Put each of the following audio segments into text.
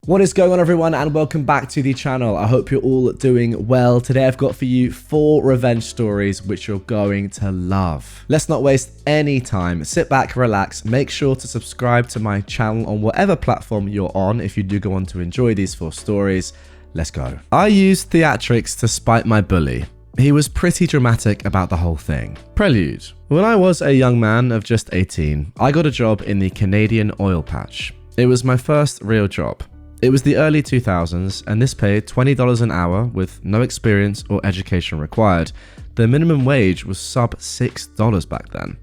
What is going on, everyone, and welcome back to the channel. I hope you're all doing well. Today I've got for you 4 revenge stories which you're going to love. Let's not waste any time. Sit back, relax, make sure to subscribe to my channel on whatever platform you're on if you do go on to enjoy these 4 stories. Let's go. I used theatrics to spite my bully. He was pretty dramatic about the whole thing. Prelude. When I was a young man of just 18, I got a job in the Canadian oil patch. It was my first real job. It was the early 2000s, and this paid $20 an hour with no experience or education required. The minimum wage was sub $6 back then.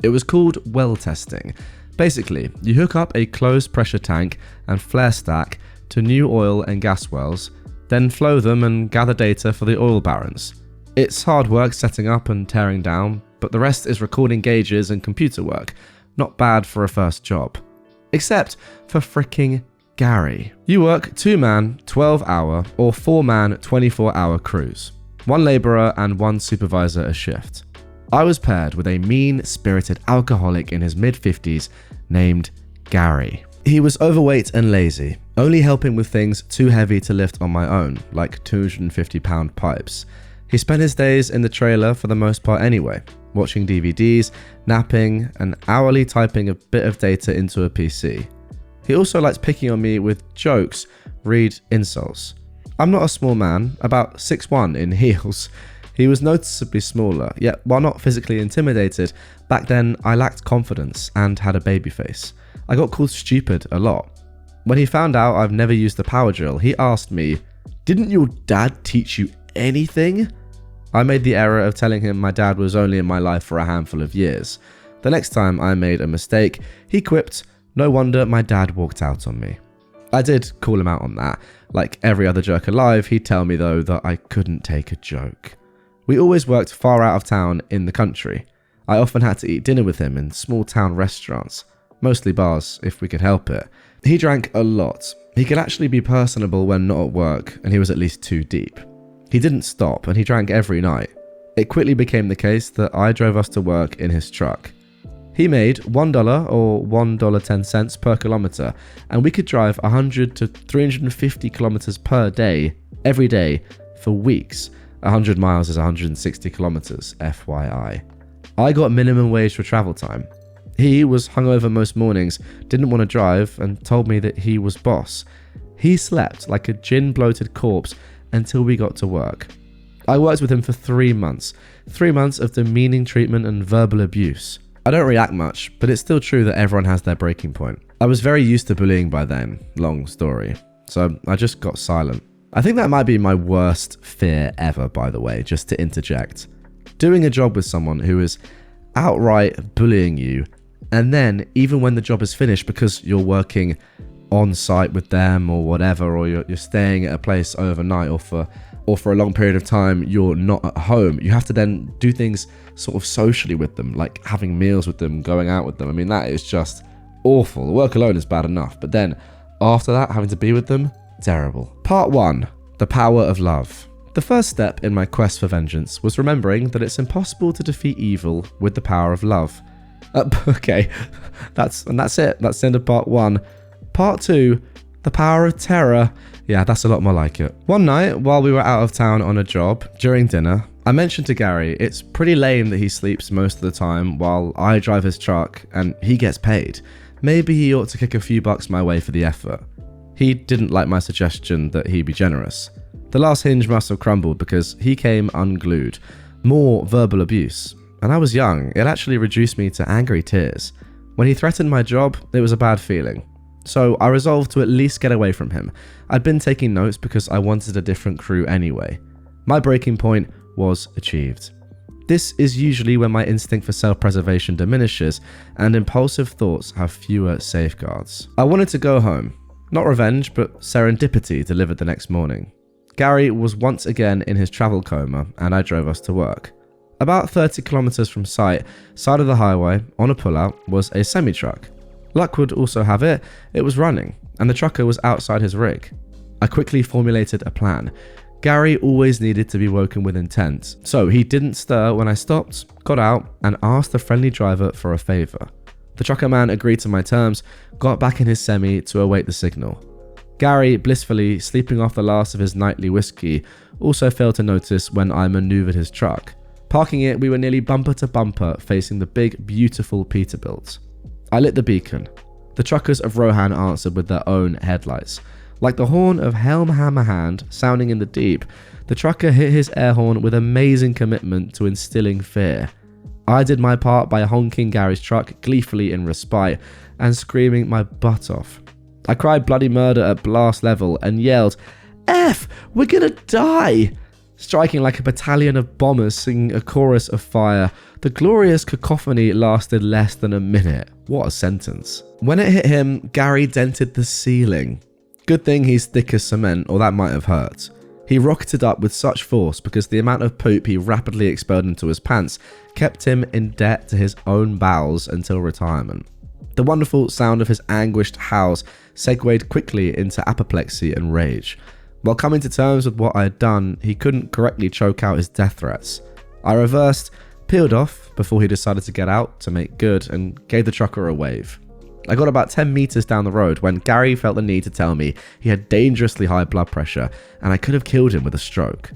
It was called well testing. Basically, you hook up a closed pressure tank and flare stack to new oil and gas wells, then flow them and gather data for the oil barons. It's hard work setting up and tearing down, but the rest is recording gauges and computer work. Not bad for a first job. Except for fricking Gary. You work 2-man, 12-hour or 4-man, 24-hour crews. 1 labourer and 1 supervisor a shift. I was paired with a mean-spirited alcoholic in his mid-50s named Gary. He was overweight and lazy, only helping with things too heavy to lift on my own, like 250-pound pipes. He spent his days in the trailer for the most part anyway, watching DVDs, napping, and hourly typing a bit of data into a PC. He also likes picking on me with jokes, read insults. I'm not a small man, about 6'1" in heels. He was noticeably smaller, yet while not physically intimidated, back then I lacked confidence and had a baby face. I got called stupid a lot. When he found out I've never used a power drill, he asked me, "Didn't your dad teach you anything?" I made the error of telling him my dad was only in my life for a handful of years. The next time I made a mistake, he quipped, "No wonder my dad walked out on me." I did call him out on that. Like every other jerk alive, he'd tell me though that I couldn't take a joke. We always worked far out of town in the country. I often had to eat dinner with him in small town restaurants, mostly bars if we could help it. He drank a lot. He could actually be personable when not at work, and he was at least 2 deep. He didn't stop, and he drank every night. It quickly became the case that I drove us to work in his truck. He made $1 or $1.10 per kilometer, and we could drive 100 to 350 kilometers per day, every day, for weeks. 100 miles is 160 kilometers, FYI. I got minimum wage for travel time. He was hungover most mornings, didn't want to drive, and told me that he was boss. He slept like a gin-bloated corpse until we got to work. I worked with him for 3 months. 3 months of demeaning treatment and verbal abuse. I don't react much, but it's still true that everyone has their breaking point. I was very used to bullying by then, long story, so I just got silent. I think that might be my worst fear ever, by the way, just to interject. Doing a job with someone who is outright bullying you, and then even when the job is finished because you're working on site with them or whatever, or you're staying at a place overnight or for a long period of time you're not at home, you have to then do things sort of socially with them, like having meals with them, going out with them. I mean, that is just awful. The work alone is bad enough, but then after that, having to be with them, terrible. Part 1. The power of love. The first step in my quest for vengeance was remembering that it's impossible to defeat evil with the power of love. Okay, that's it. That's the end of part 1. Part 2, the power of terror. Yeah, that's a lot more like it. One night, while we were out of town on a job, during dinner, I mentioned to Gary, it's pretty lame that he sleeps most of the time while I drive his truck and he gets paid. Maybe he ought to kick a few bucks my way for the effort. He didn't like my suggestion that he be generous. The last hinge must have crumbled because he came unglued. More verbal abuse. And I was young, it actually reduced me to angry tears. When he threatened my job, it was a bad feeling. So I resolved to at least get away from him. I'd been taking notes because I wanted a different crew anyway. My breaking point was achieved. This is usually when my instinct for self-preservation diminishes and impulsive thoughts have fewer safeguards. I wanted to go home. Not revenge, but serendipity delivered the next morning. Gary was once again in his travel coma and I drove us to work. About 30 kilometers from side of the highway, on a pullout, was a semi-truck. Luck would also have it, it was running, and the trucker was outside his rig. I quickly formulated a plan. Gary always needed to be woken with intent, so he didn't stir when I stopped, got out, and asked the friendly driver for a favour. The trucker man agreed to my terms, got back in his semi to await the signal. Gary, blissfully sleeping off the last of his nightly whiskey, also failed to notice when I maneuvered his truck. Parking it, we were nearly bumper to bumper facing the big, beautiful Peterbilt. I lit the beacon. The truckers of Rohan answered with their own headlights. Like the horn of Helm Hammerhand sounding in the deep, the trucker hit his air horn with amazing commitment to instilling fear. I did my part by honking Gary's truck gleefully in respite and screaming my butt off. I cried bloody murder at blast level and yelled, "F, we're gonna die!" Striking like a battalion of bombers singing a chorus of fire. The glorious cacophony lasted less than a minute. What a sentence. When it hit him, Gary dented the ceiling. Good thing he's thick as cement, or that might have hurt. He rocketed up with such force because the amount of poop he rapidly expelled into his pants kept him in debt to his own bowels until retirement. The wonderful sound of his anguished howls segued quickly into apoplexy and rage. While coming to terms with what I had done, he couldn't correctly choke out his death threats. I reversed, peeled off before he decided to get out to make good, and gave the trucker a wave. I got about 10 meters down the road when Gary felt the need to tell me he had dangerously high blood pressure and I could have killed him with a stroke.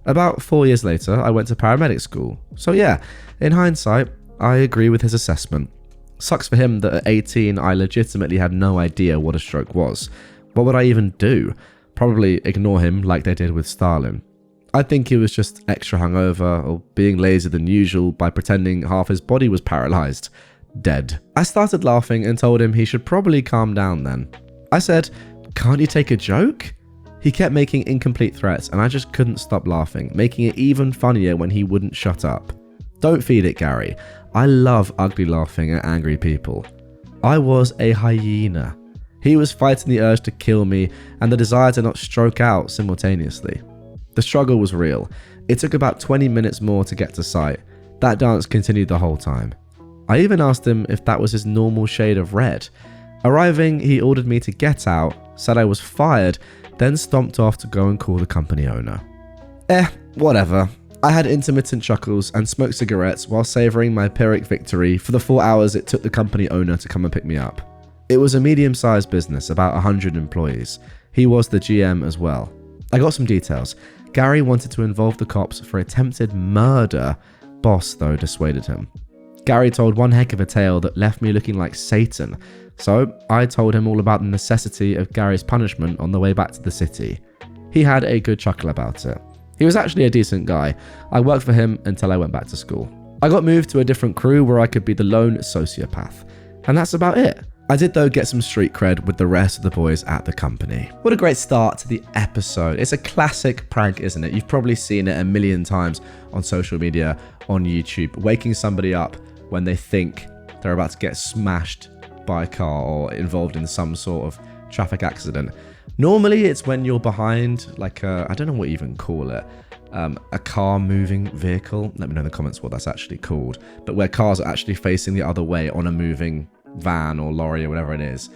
About 4 years later, I went to paramedic school. So yeah, in hindsight, I agree with his assessment. Sucks for him that at 18 I legitimately had no idea what a stroke was. What would I even do? Probably ignore him like they did with Stalin. I think he was just extra hungover or being lazier than usual by pretending half his body was paralyzed. Dead. I started laughing and told him he should probably calm down then. I said, "Can't you take a joke?" He kept making incomplete threats and I just couldn't stop laughing, making it even funnier when he wouldn't shut up. Don't feed it, Gary. I love ugly laughing at angry people. I was a hyena. He was fighting the urge to kill me and the desire to not stroke out simultaneously. The struggle was real. It took about 20 minutes more to get to site. That dance continued the whole time. I even asked him if that was his normal shade of red. Arriving, he ordered me to get out, said I was fired, then stomped off to go and call the company owner. Whatever. I had intermittent chuckles and smoked cigarettes while savouring my Pyrrhic victory for the 4 hours it took the company owner to come and pick me up. It was a medium-sized business, about 100 employees. He was the GM as well. I got some details. Gary wanted to involve the cops for attempted murder. Boss, though, dissuaded him. Gary told one heck of a tale that left me looking like Satan, so I told him all about the necessity of Gary's punishment on the way back to the city. He had a good chuckle about it. He was actually a decent guy. I worked for him until I went back to school. I got moved to a different crew where I could be the lone sociopath. And that's about it. I did though get some street cred with the rest of the boys at the company. What a great start to the episode. It's a classic prank, isn't it? You've probably seen it a million times on social media, on YouTube, waking somebody up when they think they're about to get smashed by a car or involved in some sort of traffic accident. Normally it's when you're behind like I don't know what you even call it, a car moving vehicle. Let me know in the comments what that's actually called. But where cars are actually facing the other way on a moving van or lorry or whatever it is.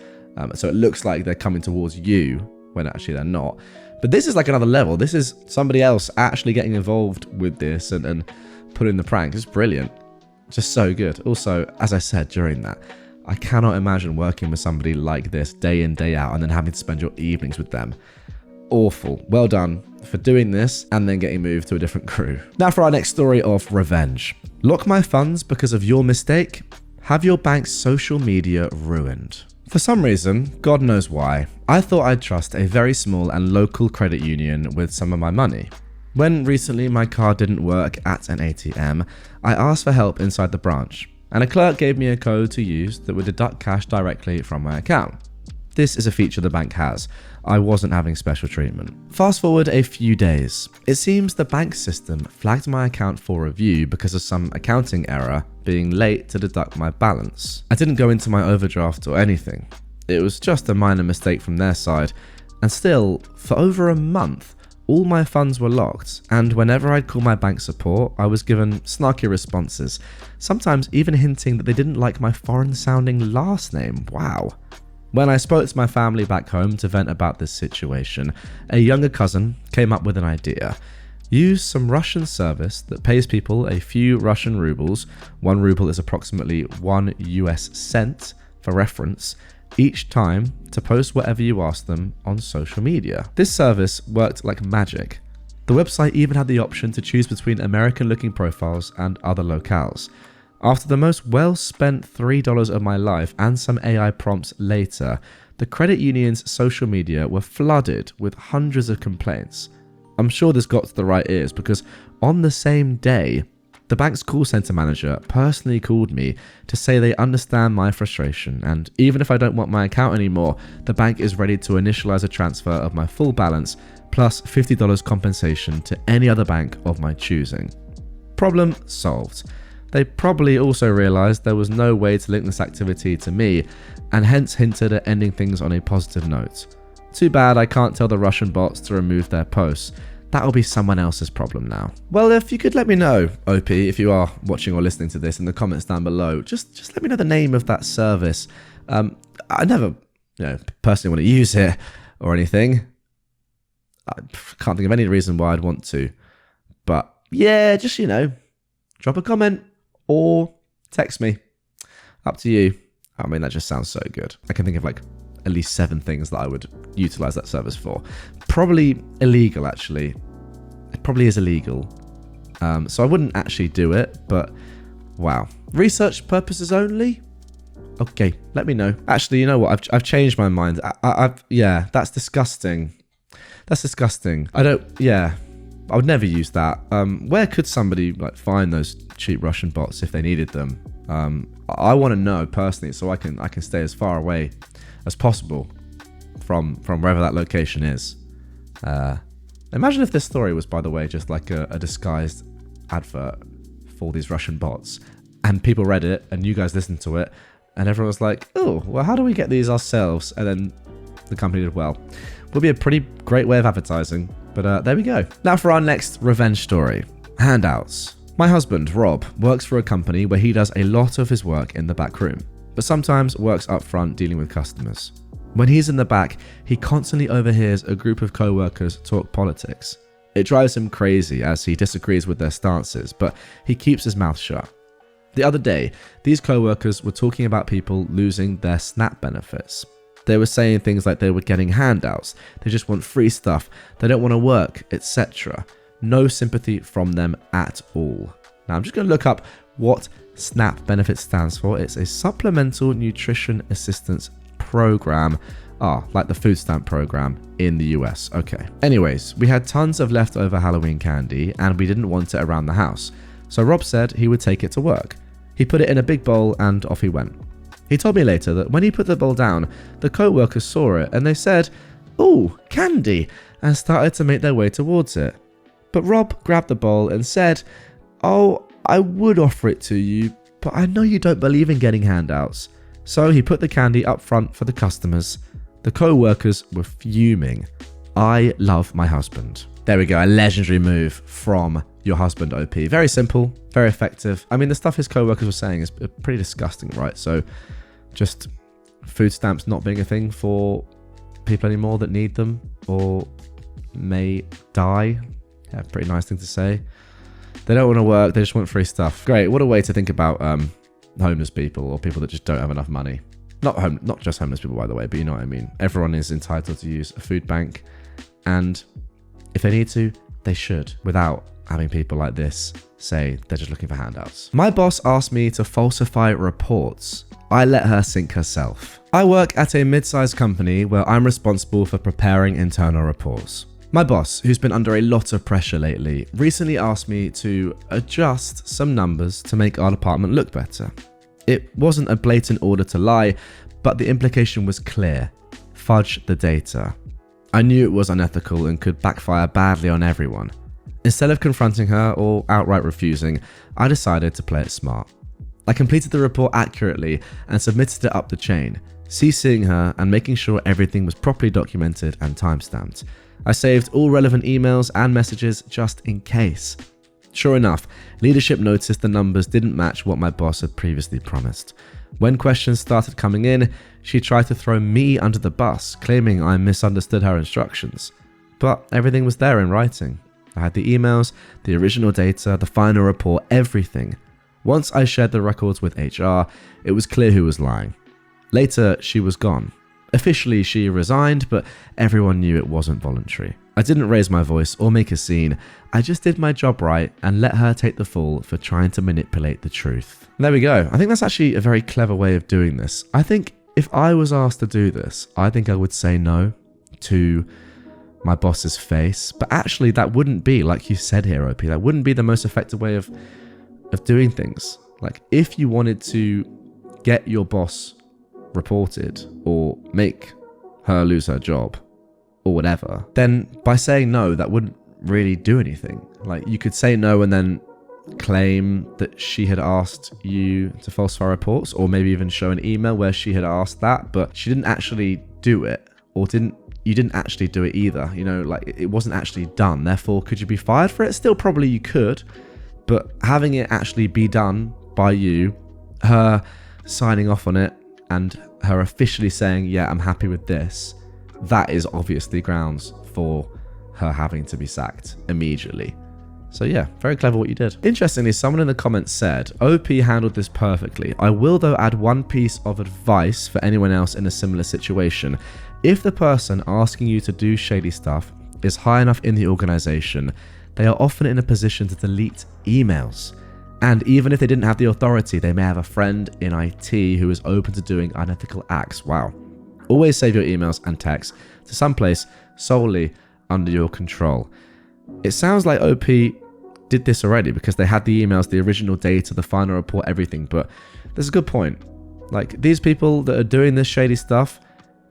So it looks like they're coming towards you when actually they're not. But this is like another level. This is somebody else actually getting involved with this and putting the prank. It's brilliant. Just so good. Also, as I said during that, I cannot imagine working with somebody like this day in, day out and then having to spend your evenings with them. Awful. Well done for doing this and then getting moved to a different crew. Now for our next story of revenge. Lock my funds because of your mistake? Have your bank's social media ruined? For some reason, God knows why, I thought I'd trust a very small and local credit union with some of my money. When recently my card didn't work at an ATM, I asked for help inside the branch, and a clerk gave me a code to use that would deduct cash directly from my account. This is a feature the bank has. I wasn't having special treatment. Fast forward a few days. It seems the bank system flagged my account for review because of some accounting error being late to deduct my balance. I didn't go into my overdraft or anything. It was just a minor mistake from their side, and still, for over a month, all my funds were locked, and whenever I'd call my bank support, I was given snarky responses, sometimes even hinting that they didn't like my foreign-sounding last name. Wow. When I spoke to my family back home to vent about this situation, a younger cousin came up with an idea. Use some Russian service that pays people a few Russian rubles, 1 ruble is approximately 1 US cent, for reference, each time to post whatever you asked them on social media. This service worked like magic. The website even had the option to choose between American-looking profiles and other locales. After the most well-spent $3 of my life and some AI prompts later, the credit union's social media were flooded with hundreds of complaints. I'm sure this got to the right ears because on the same day, the bank's call center manager personally called me to say they understand my frustration, and even if I don't want my account anymore, the bank is ready to initialize a transfer of my full balance plus $50 compensation to any other bank of my choosing. Problem solved. They probably also realized there was no way to link this activity to me, and hence hinted at ending things on a positive note. Too bad I can't tell the Russian bots to remove their posts. That'll be someone else's problem now. Well, if you could let me know, OP, if you are watching or listening to this in the comments down below, just let me know the name of that service. I never, personally want to use it or anything. I can't think of any reason why I'd want to. But yeah, just, drop a comment or text me. Up to you. I mean, that just sounds so good. I can think of at least 7 things that I would utilize that service for. Probably illegal, actually. It probably is illegal. So I wouldn't actually do it, but wow. Research purposes only? Okay, let me know. Actually, you know what? I've changed my mind. Yeah, that's disgusting. That's disgusting. I would never use that. Where could somebody find those cheap Russian bots if they needed them? I want to know personally, so I can stay as far away as possible from wherever that location is. Imagine if this story was, by the way, just like a disguised advert for these Russian bots, and people read it, and you guys listened to it, and everyone was like, oh, well, how do we get these ourselves? And then the company did well. Would be a pretty great way of advertising, but there we go. Now for our next revenge story. Handouts. My husband, Rob, works for a company where he does a lot of his work in the back room, but sometimes works up front dealing with customers. When he's in the back, he constantly overhears a group of co-workers talk politics. It drives him crazy as he disagrees with their stances, but he keeps his mouth shut. The other day, these co-workers were talking about people losing their SNAP benefits. They were saying things like they were getting handouts, they just want free stuff, they don't want to work, etc. No sympathy from them at all. Now I'm just going to look up what SNAP benefit stands for. It's a Supplemental Nutrition Assistance Program. Like the food stamp program in the US. Okay. Anyways, we had tons of leftover Halloween candy and we didn't want it around the house. So Rob said he would take it to work. He put it in a big bowl and off he went. He told me later that when he put the bowl down, the co-workers saw it and they said, "Ooh, candy," and started to make their way towards it. But Rob grabbed the bowl and said, "Oh, I would offer it to you, but I know you don't believe in getting handouts." So he put the candy up front for the customers. The co-workers were fuming. I love my husband. There we go, a legendary move from your husband, OP. Very simple, very effective. I mean, the stuff his co-workers were saying is pretty disgusting, right? So just food stamps not being a thing for people anymore that need them or may die. Yeah, pretty nice thing to say. They don't want to work, they just want free stuff. Great, what a way to think about homeless people or people that just don't have enough money. Not just homeless people, by the way, but you know what I mean. Everyone is entitled to use a food bank, and if they need to, they should, without having people like this say they're just looking for handouts. My boss asked me to falsify reports. I let her sink herself. I work at a mid-sized company where I'm responsible for preparing internal reports. My boss, who's been under a lot of pressure lately, recently asked me to adjust some numbers to make our department look better. It wasn't a blatant order to lie, but the implication was clear. Fudge the data. I knew it was unethical and could backfire badly on everyone. Instead of confronting her or outright refusing, I decided to play it smart. I completed the report accurately and submitted it up the chain, CCing her and making sure everything was properly documented and timestamped. I saved all relevant emails and messages just in case. Sure enough, leadership noticed the numbers didn't match what my boss had previously promised. When questions started coming in, she tried to throw me under the bus, claiming I misunderstood her instructions. But everything was there in writing. I had the emails, the original data, the final report, everything. Once I shared the records with HR, it was clear who was lying. Later, she was gone. Officially, she resigned, but everyone knew it wasn't voluntary. I didn't raise my voice or make a scene. I just did my job right and let her take the fall for trying to manipulate the truth. There we go. I think that's actually a very clever way of doing this. I think if I was asked to do this, I think I would say no to my boss's face. But actually, that wouldn't be, like you said here, OP, that wouldn't be the most effective way of doing things. Like, if you wanted to get your boss reported or make her lose her job or whatever, then by saying no, that wouldn't really do anything. Like, you could say no and then claim that she had asked you to falsify reports, or maybe even show an email where she had asked that, but she didn't actually do it, or you didn't actually do it either. You know, like, it wasn't actually done. Therefore, could you be fired for it? Still, probably you could, but having it actually be done by you, her signing off on it, and her officially saying, yeah, I'm happy with this, that is obviously grounds for her having to be sacked immediately. So yeah, very clever what you did. Interestingly, someone in the comments said, OP handled this perfectly. I will though add one piece of advice for anyone else in a similar situation. If the person asking you to do shady stuff is high enough in the organization, they are often in a position to delete emails. And even if they didn't have the authority, they may have a friend in IT who is open to doing unethical acts. Wow. Always save your emails and texts to someplace solely under your control. It sounds like OP did this already because they had the emails, the original data, the final report, everything. But there's a good point. Like, these people that are doing this shady stuff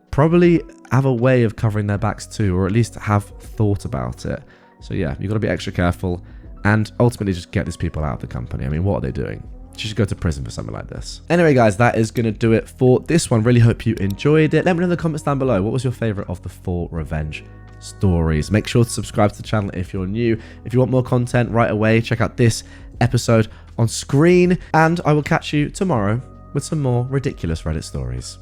probably have a way of covering their backs too, or at least have thought about it. So yeah, you've got to be extra careful and ultimately just get these people out of the company. I mean, what are they doing? She should go to prison for something like this. Anyway, guys, that is going to do it for this one. Really hope you enjoyed it. Let me know in the comments down below, what was your favorite of the 4 revenge stories? Make sure to subscribe to the channel if you're new. If you want more content right away, check out this episode on screen, and I will catch you tomorrow with some more ridiculous Reddit stories.